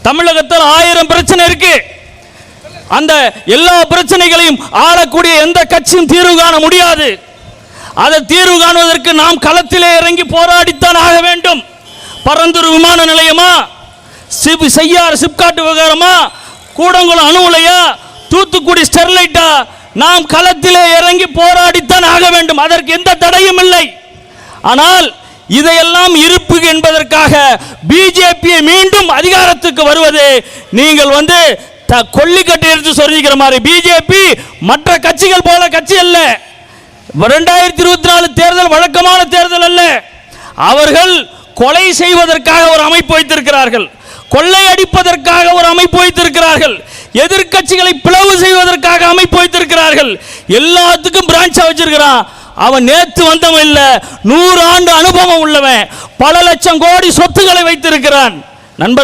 தமிழகத்தில் 1000 பிரச்சனை இருக்கு. அந்த எல்லா பிரச்சனைகளையும் ஆளக்கூடிய எந்த கட்சியும் தீர்வு காண முடியாது. அதை தீர்வு காணுவதற்கு நாம் களத்திலே இறங்கி போராடித்தான் ஆக வேண்டும். பரந்தூர் விமான நிலையமா, செய்யார் சிப்காட் விவகாரமா, கூடங்குளம் அணு உலையா, தூத்துக்குடி ஸ்டெர்லைட்டா, நாம் களத்திலே இறங்கி போராடித்தான் ஆக வேண்டும். அதற்கு எந்த தடையும் இல்லை. ஆனால் இதையெல்லாம் இருப்பு என்பதற்காக பிஜேபியை மீண்டும் அதிகாரத்துக்கு வருவது நீங்கள் கொல்லிக்கட்டை எடுத்து சொல்லிக்கிற மாதிரி. பிஜேபி மற்ற கட்சிகள் போல கட்சி அல்ல. 2024 தேர்தல் வழக்கமான தேர்தல் அல்ல. அவர்கள் கொலை செய்வதற்காக ஒரு அமைப்பு வைத்திருக்கிறார்கள், கொள்ளை அடிப்பதற்காக ஒரு அமைப்பு வைத்திருக்கிறார்கள், எதிர்கட்சிகளை பிளவு செய்வதற்காக அமைப்பு வைத்திருக்கிறார்கள். எல்லாத்துக்கும் பிரான்ச்சா வச்சிருக்கிறான். அவன் நேற்று வந்தவன் இல்ல, 100 ஆண்டு அனுபவம் உள்ளவன், பல லட்சம் கோடி சொத்துக்களை வைத்திருக்கிறான். நண்பர்